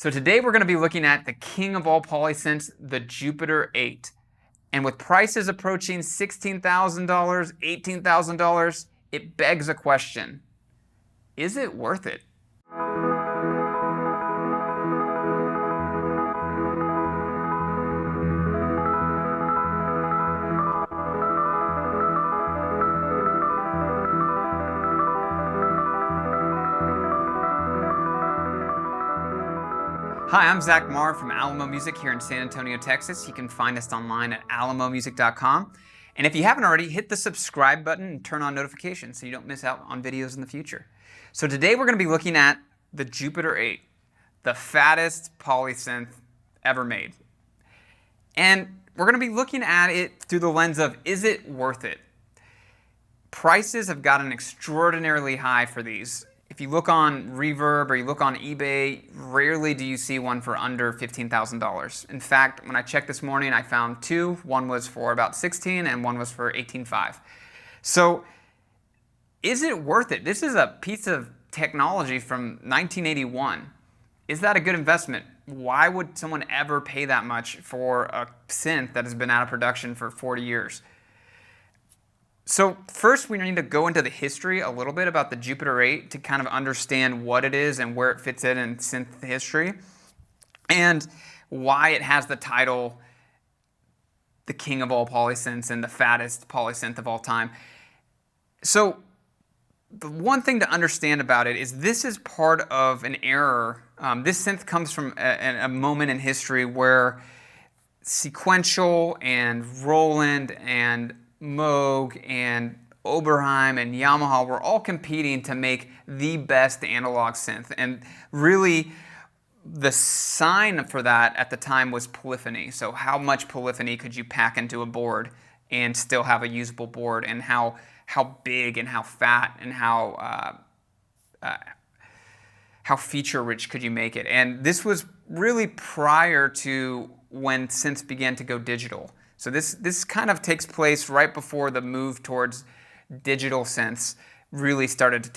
So today we're going to be looking at the king of all polysynths, the Jupiter-8. And with prices approaching $16,000, $18,000, it begs a question. Is it worth it? Hi, I'm Zach Marr from Alamo Music here in San Antonio, Texas. You can find us online at alamomusic.com. And if you haven't already, hit the subscribe button and turn on notifications so you don't miss out on videos in the future. So today we're going to be looking at the Jupiter-8, the fattest polysynth ever made. And we're going to be looking at it through the lens of, is it worth it? Prices have gotten extraordinarily high for these. If you look on Reverb or you look on eBay, rarely do you see one for under $15,000. In fact, when I checked this morning, I found two. One was for about $16,000 and one was for $18,500. So is it worth it? This is a piece of technology from 1981. Is that a good investment? Why would someone ever pay that much for a synth that has been out of production for 40 years? So first we need to go into the history a little bit about the Jupiter-8 to kind of understand what it is and where it fits in synth history and why it has the title the king of all polysynths and the fattest polysynth of all time. So the one thing to understand about it is this is part of an era. This synth comes from a moment in history where Sequential and Roland and Moog and Oberheim and Yamaha were all competing to make the best analog synth. And really, the sign for that at the time was polyphony. So how much polyphony could you pack into a board and still have a usable board, and how big and how fat and how feature-rich could you make it? And this was really prior to when synths began to go digital. So this kind of takes place right before the move towards digital synths really started to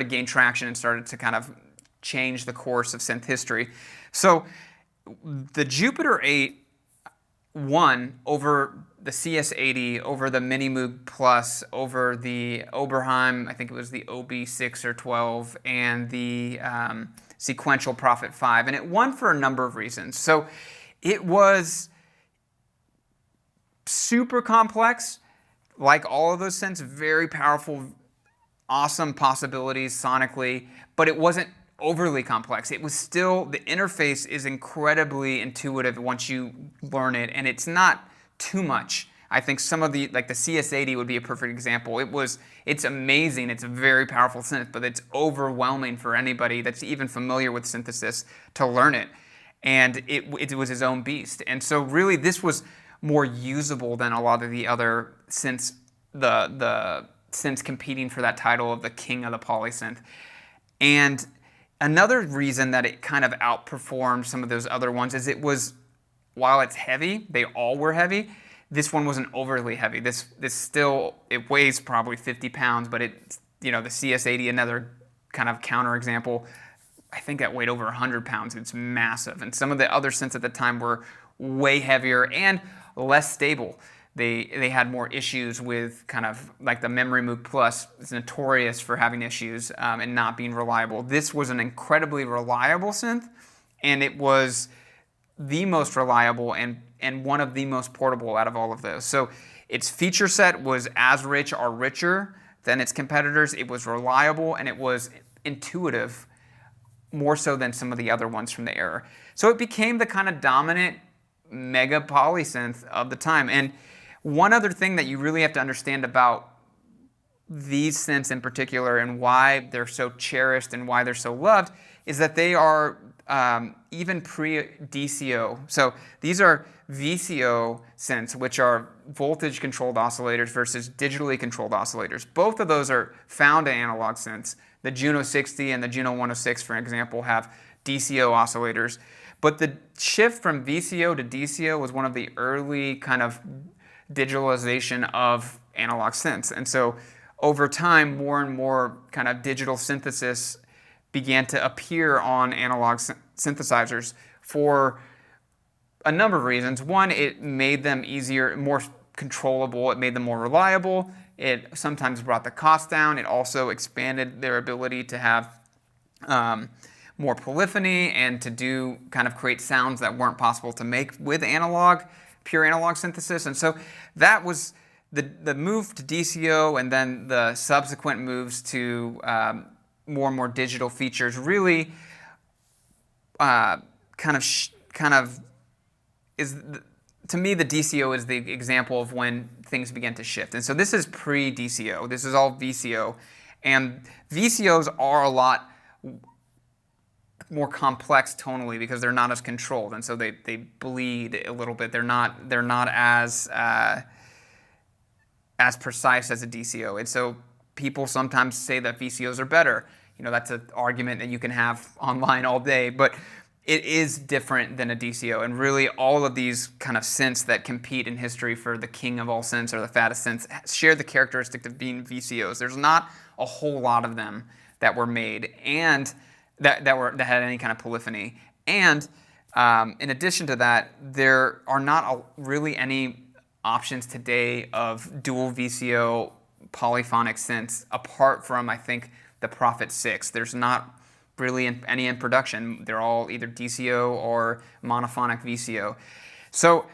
gain traction and started to kind of change the course of synth history. So the Jupiter-8 won over the CS80, over the Mini Moog Plus, over the Oberheim, I think it was the OB6 or 12, and the Sequential Prophet 5. And it won for a number of reasons. So it was super complex, like all of those synths, very powerful, awesome possibilities sonically, but it wasn't overly complex. It was still, the interface is incredibly intuitive once you learn it, and it's not too much. I think some of the, like the CS80 would be a perfect example. It's amazing, it's a very powerful synth, but it's overwhelming for anybody that's even familiar with synthesis to learn it. And it was his own beast. And so really this was more usable than a lot of the other synths, the synths competing for that title of the king of the polysynth. And another reason that it kind of outperformed some of those other ones is it was, while it's heavy, they all were heavy, this one wasn't overly heavy. This still, it weighs probably 50 pounds, but it, the CS80, another kind of counter example, I think that weighed over 100 pounds. It's massive. And some of the other synths at the time were way heavier and less stable. They had more issues with kind of like the Memory Moog Plus is notorious for having issues and not being reliable. This was an incredibly reliable synth, and it was the most reliable and one of the most portable out of all of those. So its feature set was as rich or richer than its competitors. It was reliable and it was intuitive, more so than some of the other ones from the era. So it became the kind of dominant mega polysynth of the time. And one other thing that you really have to understand about these synths in particular and why they're so cherished and why they're so loved is that they are even pre-DCO. So these are VCO synths, which are voltage controlled oscillators versus digitally controlled oscillators. Both of those are found in analog synths. The Juno 60 and the Juno 106, for example, have DCO oscillators. But the shift from VCO to DCO was one of the early kind of digitalization of analog synths. And so over time, more and more kind of digital synthesis began to appear on analog synthesizers for a number of reasons. One, it made them easier, more controllable. It made them more reliable. It sometimes brought the cost down. It also expanded their ability to have more polyphony and to do kind of create sounds that weren't possible to make with pure analog synthesis. And so that was the move to DCO, and then the subsequent moves to more and more digital features really kind of is, to me, the DCO is the example of when things began to shift. And so this is pre-DCO. This is all VCO. And VCOs are a lot more complex tonally because they're not as controlled, and so they bleed a little bit. They're not as precise as a DCO. And so people sometimes say that VCOs are better. That's an argument that you can have online all day, but it is different than a DCO. And really all of these kind of synths that compete in history for the king of all synths or the fattest synths share the characteristic of being VCOs. There's not a whole lot of them that were made and that had any kind of polyphony. And in addition to that, there are not really any options today of dual VCO polyphonic synths apart from, I think, the Prophet 6. There's not really any in production. They're all either DCO or monophonic VCO. So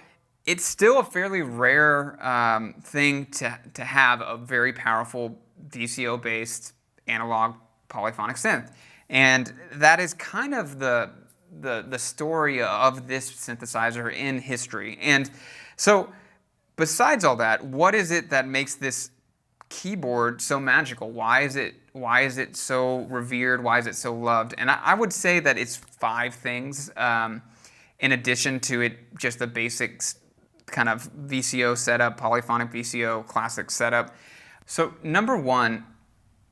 it's still a fairly rare thing to have a very powerful DCO-based analog polyphonic synth. And that is kind of the story of this synthesizer in history. And so besides all that, what is it that makes this keyboard so magical? Why is it so revered? Why is it so loved? And I would say that it's 5 things in addition to it just the basic kind of VCO setup, polyphonic VCO, classic setup. So number 1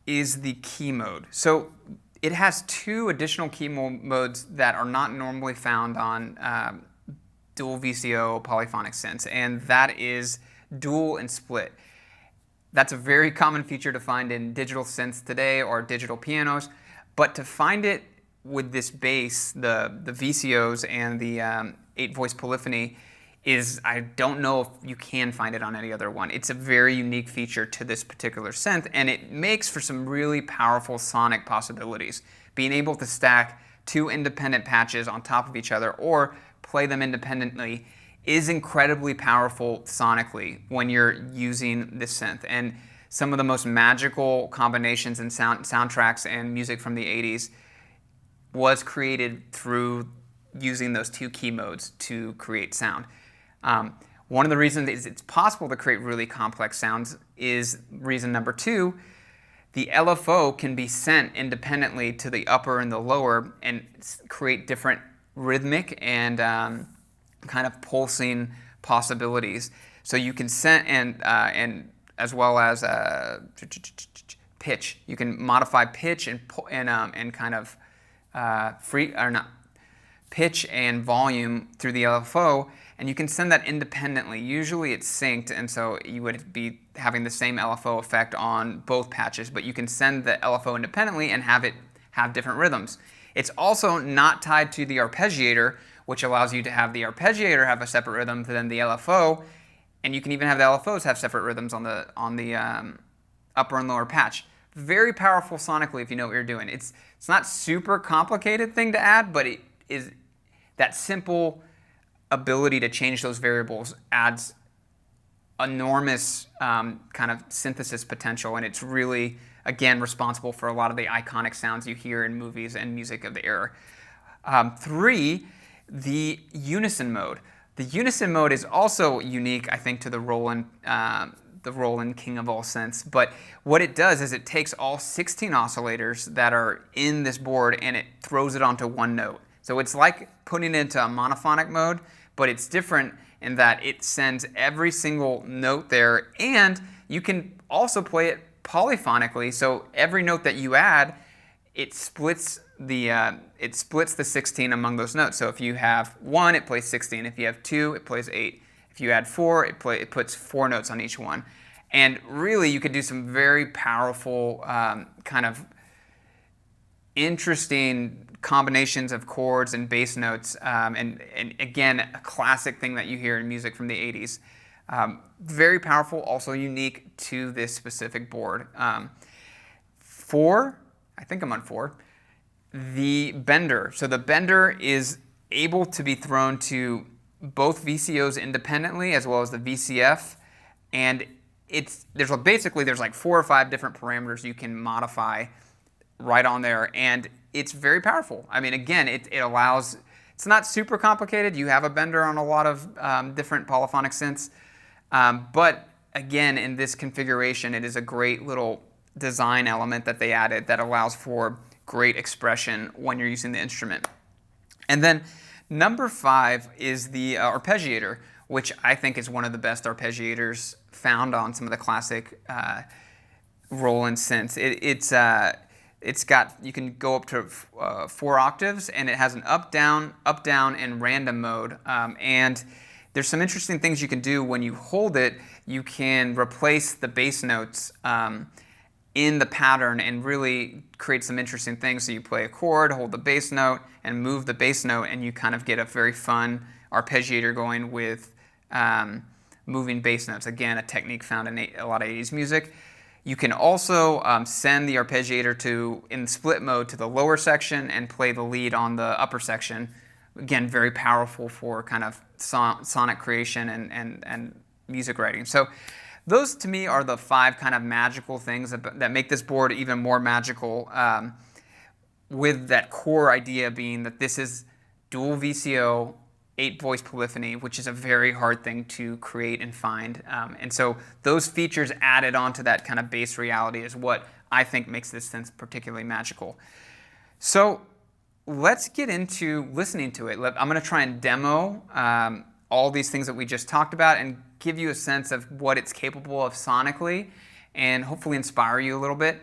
is the key mode. So it has 2 additional key modes that are not normally found on dual VCO polyphonic synths, and that is dual and split. That's a very common feature to find in digital synths today or digital pianos, but to find it with this bass, the VCOs and the 8-voice polyphony, I don't know if you can find it on any other one. It's a very unique feature to this particular synth, and it makes for some really powerful sonic possibilities. Being able to stack 2 independent patches on top of each other or play them independently is incredibly powerful sonically when you're using this synth. And some of the most magical combinations in soundtracks and music from the 80s was created through using those 2 key modes to create sound. One of the reasons it's possible to create really complex sounds is reason number 2. The LFO can be sent independently to the upper and the lower and create different rhythmic and kind of pulsing possibilities. So you can send and as well as pitch. You can modify pitch and kind of pitch and volume through the LFO, and you can send that independently. Usually it's synced, and so you would be having the same LFO effect on both patches, but you can send the LFO independently and have it have different rhythms. It's also not tied to the arpeggiator, which allows you to have the arpeggiator have a separate rhythm than the LFO, and you can even have the LFOs have separate rhythms on the upper and lower patch. Very powerful sonically if you know what you're doing. It's not super complicated thing to add, but it is that simple ability to change those variables adds enormous kind of synthesis potential, and it's really, again, responsible for a lot of the iconic sounds you hear in movies and music of the era. 3, the unison mode. The unison mode is also unique, I think, to the Roland King of all synths. But what it does is it takes all 16 oscillators that are in this board and it throws it onto one note. So it's like putting it into a monophonic mode, but it's different in that it sends every single note there, and you can also play it polyphonically. So every note that you add, it splits the 16 among those notes. So if you have 1, it plays 16. If you have 2, it plays 8. If you add 4, it puts 4 notes on each one. And really, you could do some very powerful kind of interesting combinations of chords and bass notes, and again, a classic thing that you hear in music from the 80s. Very powerful, also unique to this specific board. 4, I think I'm on 4, the bender. So the bender is able to be thrown to both VCOs independently as well as the VCF, and there's like 4 or 5 different parameters you can modify right on there, and it's very powerful. I mean, again, it allows, it's not super complicated. You have a bender on a lot of different polyphonic synths, but again, in this configuration, it is a great little design element that they added that allows for great expression when you're using the instrument. And then number 5 is the arpeggiator, which I think is one of the best arpeggiators found on some of the classic Roland synths. It's got, you can go up to 4 octaves, and it has an up, down, and random mode. And there's some interesting things you can do when you hold it. You can replace the bass notes in the pattern and really create some interesting things. So you play a chord, hold the bass note, and move the bass note, and you kind of get a very fun arpeggiator going with moving bass notes. Again, a technique found in a lot of 80s music. You can also send the arpeggiator in split mode to the lower section and play the lead on the upper section. Again, very powerful for kind of sonic creation and music writing. So those to me are the 5 kind of magical things that make this board even more magical, with that core idea being that this is dual VCO, 8-voice polyphony, which is a very hard thing to create and find. And so those features added onto that kind of bass reality is what I think makes this synth particularly magical. So let's get into listening to it. I'm going to try and demo all these things that we just talked about and give you a sense of what it's capable of sonically and hopefully inspire you a little bit.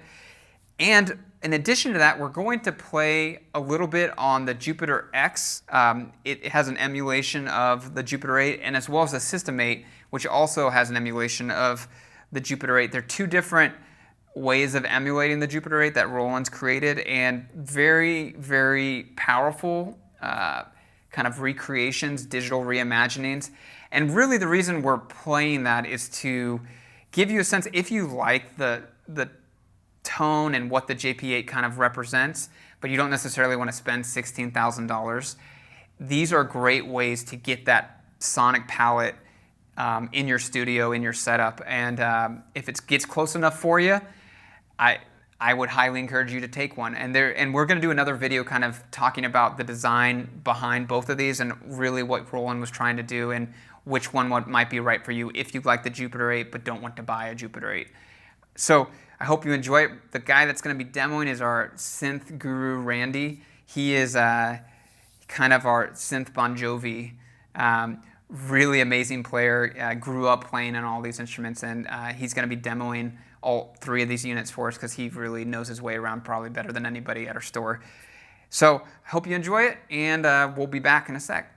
And in addition to that, we're going to play a little bit on the Jupiter-X. It has an emulation of the Jupiter-8, and as well as the System 8, which also has an emulation of the Jupiter-8. They're 2 different ways of emulating the Jupiter-8 that Roland's created, and very, very powerful kind of recreations, digital reimaginings. And really the reason we're playing that is to give you a sense, if you like the tone and what the JP8 kind of represents, but you don't necessarily want to spend $16,000, these are great ways to get that sonic palette in your studio, in your setup. And if it gets close enough for you, I would highly encourage you to take one. And we're going to do another video kind of talking about the design behind both of these and really what Roland was trying to do and which one might be right for you if you like the Jupiter-8 but don't want to buy a Jupiter-8. So I hope you enjoy it. The guy that's going to be demoing is our synth guru, Randy. He is kind of our synth Bon Jovi. Really amazing player. Grew up playing on all these instruments, and he's going to be demoing all 3 of these units for us because he really knows his way around probably better than anybody at our store. So I hope you enjoy it, and we'll be back in a sec.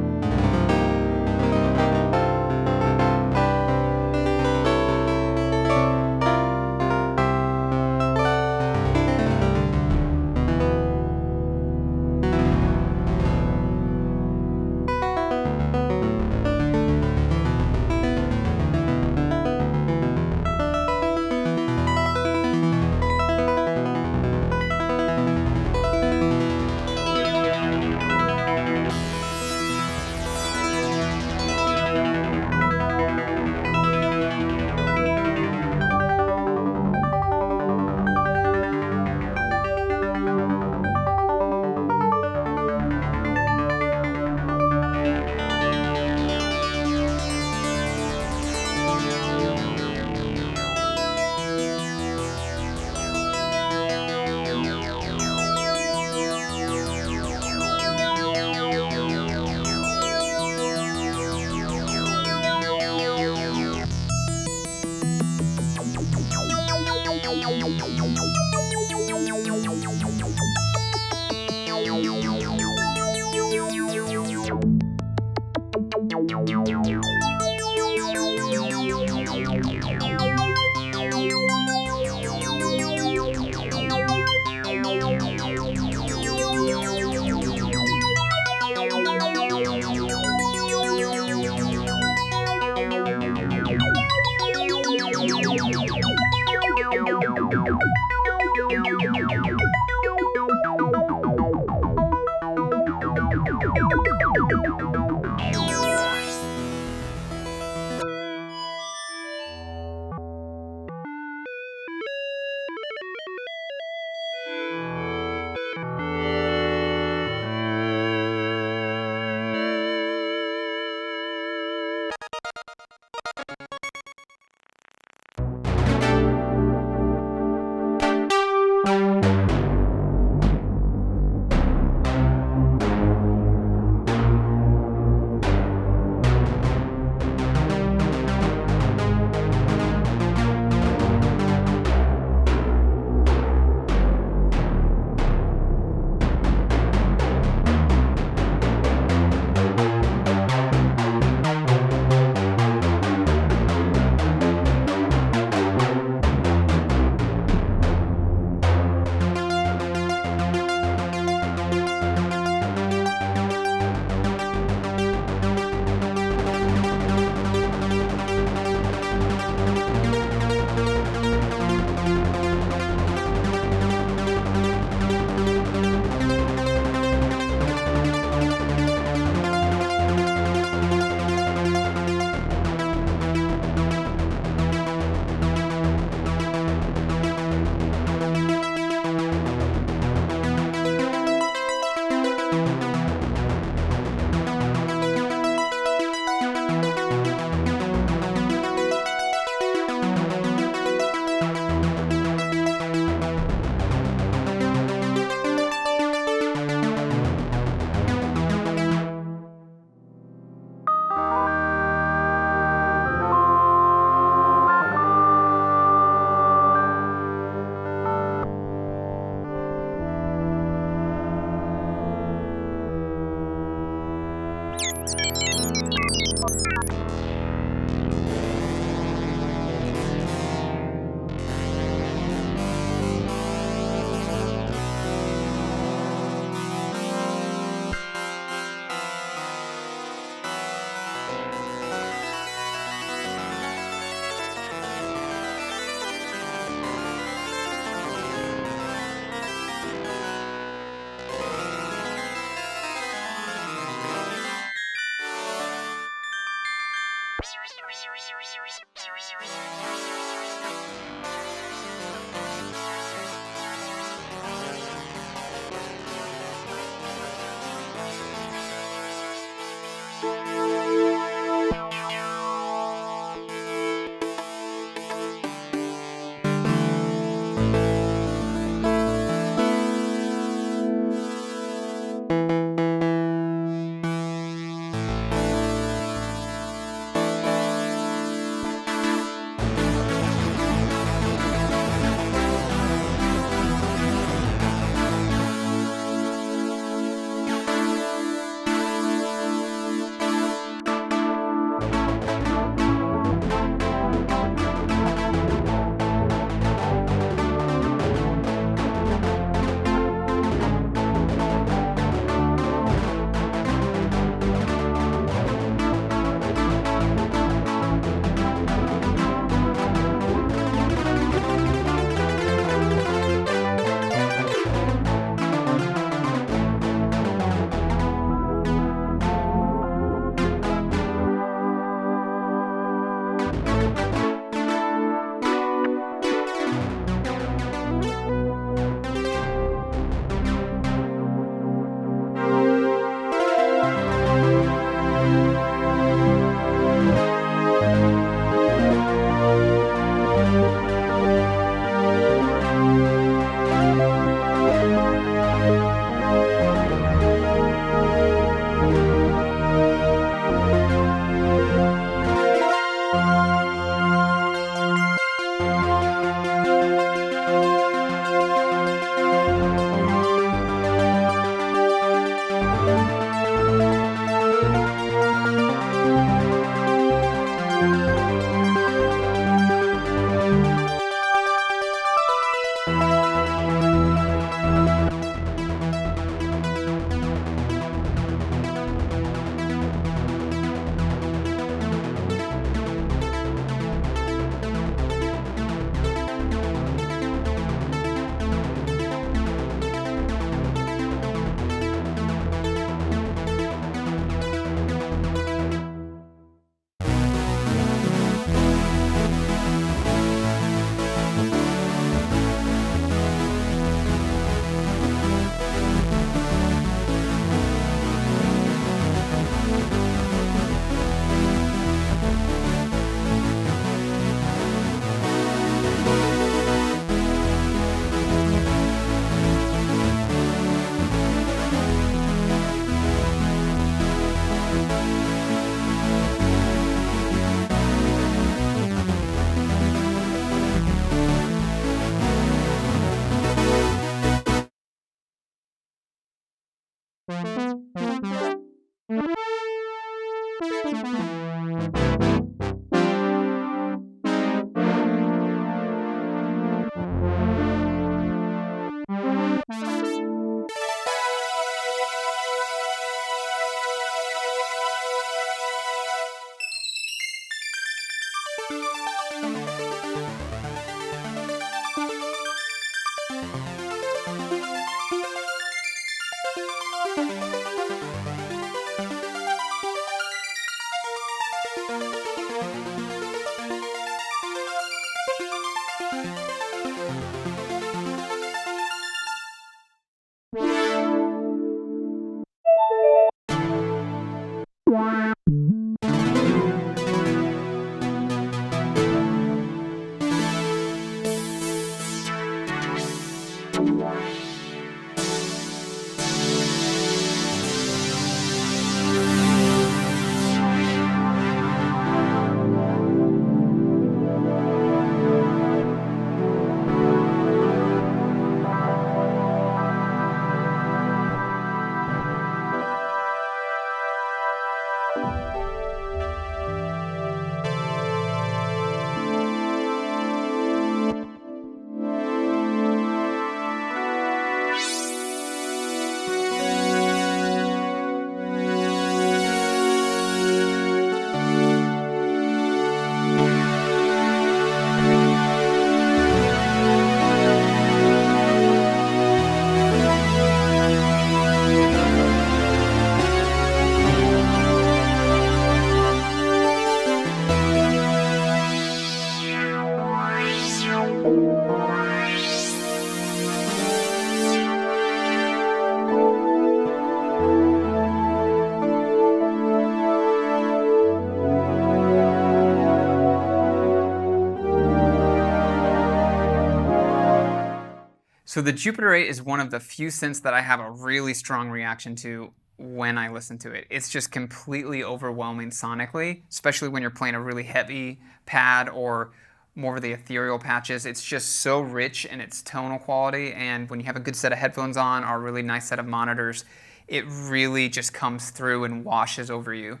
So the Jupiter-8 is one of the few synths that I have a really strong reaction to when I listen to it. It's just completely overwhelming sonically, especially when you're playing a really heavy pad or more of the ethereal patches. It's just so rich in its tonal quality, and when you have a good set of headphones on or a really nice set of monitors, it really just comes through and washes over you.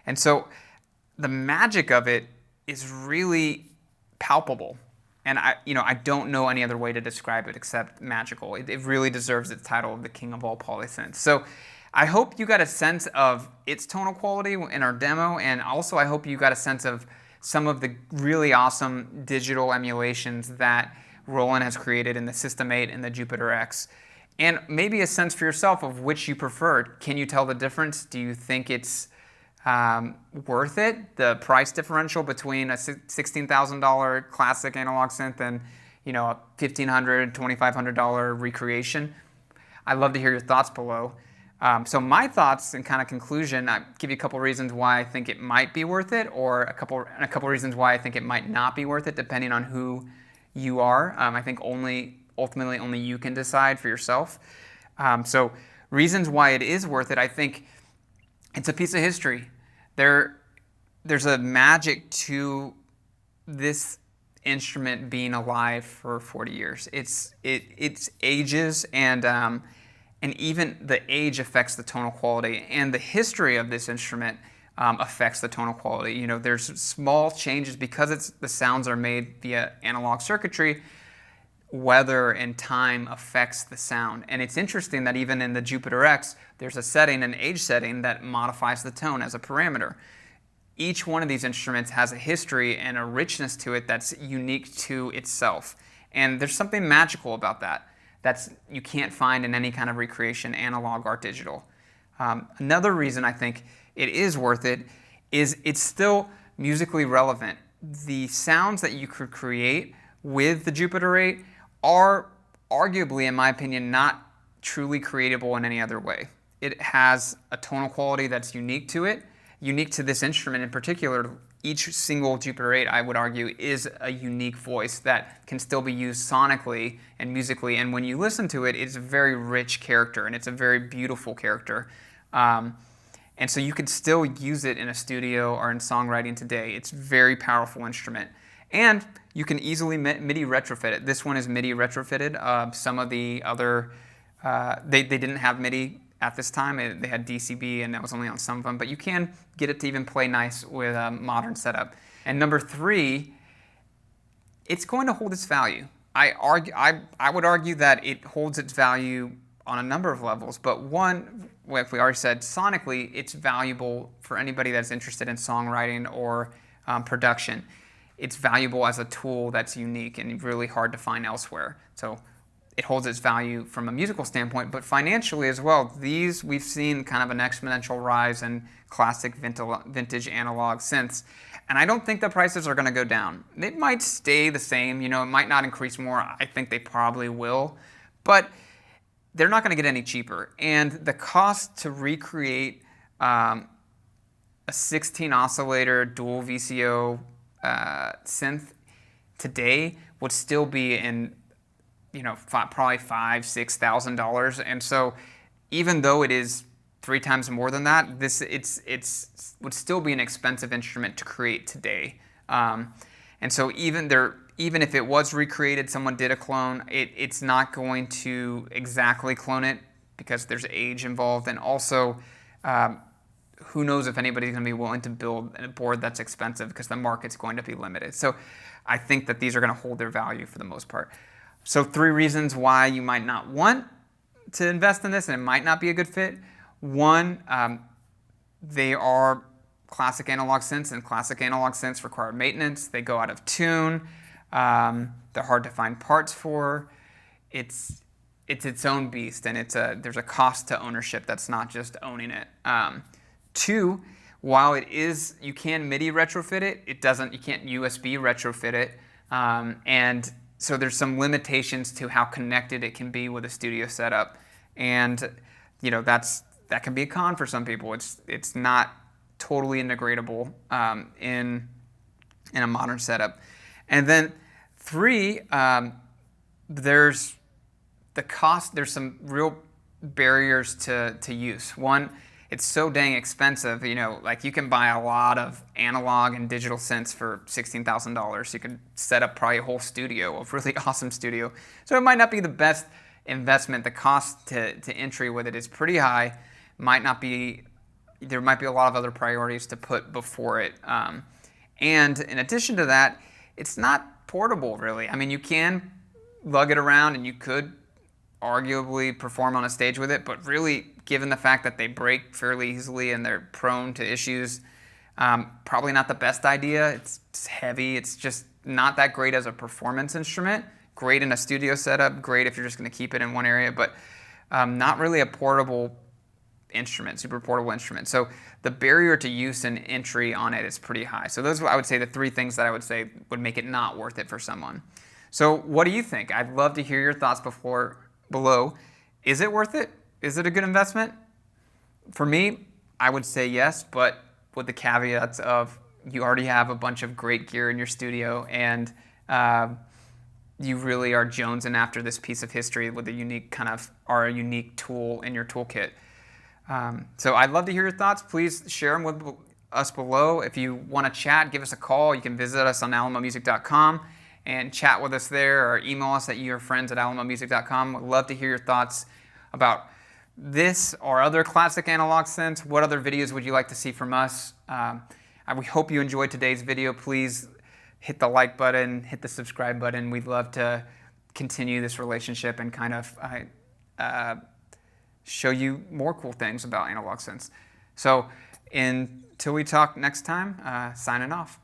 And so the magic of it is really palpable. And I don't know any other way to describe it except magical. It really deserves its title of the king of all polysynths. So I hope you got a sense of its tonal quality in our demo, and also I hope you got a sense of some of the really awesome digital emulations that Roland has created in the System 8 and the Jupiter-X. And maybe a sense for yourself of which you prefer. Can you tell the difference? Do you think it's worth it, the price differential between a $16,000 classic analog synth and a $1,500, $2,500 recreation? I'd love to hear your thoughts below. So my thoughts and kind of conclusion, I give you a couple reasons why I think it might be worth it, or a couple reasons why I think it might not be worth it, depending on who you are. I think ultimately only you can decide for yourself. So reasons why it is worth it, I think it's a piece of history. There's a magic to this instrument being alive for 40 years. It's ages, and even the age affects the tonal quality, and the history of this instrument affects the tonal quality. There's small changes because the sounds are made via analog circuitry. Weather and time affects the sound. And it's interesting that even in the Jupiter-X, there's a setting, an age setting, that modifies the tone as a parameter. Each one of these instruments has a history and a richness to it that's unique to itself. And there's something magical about that you can't find in any kind of recreation, analog or digital. Another reason I think it is worth it is it's still musically relevant. The sounds that you could create with the Jupiter-8 are arguably, in my opinion, not truly creatable in any other way. It has a tonal quality that's unique to it, unique to this instrument in particular. Each single Jupiter-8, I would argue, is a unique voice that can still be used sonically and musically. And when you listen to it, it's a very rich character, and it's a very beautiful character. And so you could still use it in a studio or in songwriting today. It's a very powerful instrument. And you can easily MIDI retrofit it. This one is MIDI retrofitted. Some of the other, they didn't have MIDI at this time. They had DCB, and that was only on some of them, but you can get it to even play nice with a modern setup. And number 3, it's going to hold its value. I would argue that it holds its value on a number of levels, but one, like we already said, sonically, it's valuable for anybody that's interested in songwriting or production. It's valuable as a tool that's unique and really hard to find elsewhere. So it holds its value from a musical standpoint, but financially as well. These, we've seen kind of an exponential rise in classic vintage analog synths, and I don't think the prices are going to go down. It might stay the same, it might not increase more. I think they probably will, but they're not going to get any cheaper. And the cost to recreate a 16 oscillator dual VCO synth today would still be in probably $5,000-$6,000, and so even though it is 3 times more than that, it's would still be an expensive instrument to create today. And so even if it was recreated, someone did a clone, it's not going to exactly clone it because there's age involved, and also who knows if anybody's going to be willing to build a board that's expensive because the market's going to be limited. So I think that these are going to hold their value for the most part. So 3 reasons why you might not want to invest in this and it might not be a good fit. 1, they are classic analog synths, and classic analog synths require maintenance. They go out of tune. They're hard to find parts for. It's its own beast, and there's a cost to ownership that's not just owning it. 2, while you can MIDI retrofit it, you can't USB retrofit it, and so there's some limitations to how connected it can be with a studio setup, and that can be a con for some people. It's not totally integratable in a modern setup. And then 3, there's the cost. There's some real barriers to use. 1, it's so dang expensive. Like you can buy a lot of analog and digital synths for $16,000. You can set up probably a whole studio, a really awesome studio. So it might not be the best investment. The cost to entry with it is pretty high. There might be a lot of other priorities to put before it. And in addition to that, it's not portable really. I mean, you can lug it around and you could arguably perform on a stage with it, but really, given the fact that they break fairly easily and they're prone to issues, probably not the best idea. It's heavy. It's just not that great as a performance instrument. Great in a studio setup. Great if you're just going to keep it in one area, but not really a portable instrument, super portable instrument. So the barrier to use and entry on it is pretty high. So those are, I would say, the 3 things that I would say would make it not worth it for someone. So what do you think? I'd love to hear your thoughts below. Is it worth it? Is it a good investment? For me, I would say yes, but with the caveats of you already have a bunch of great gear in your studio, and you really are jonesing after this piece of history with a unique tool in your toolkit. So I'd love to hear your thoughts. Please share them with us below. If you want to chat, give us a call. You can visit us on alamomusic.com and chat with us there, or email us at yourfriends@alamomusic.com. We'd love to hear your thoughts about this or other classic analog synths. What other videos would you like to see from us? We hope you enjoyed today's video. Please hit the like button, hit the subscribe button. We'd love to continue this relationship and kind of show you more cool things about analog synths. So until we talk next time, signing off.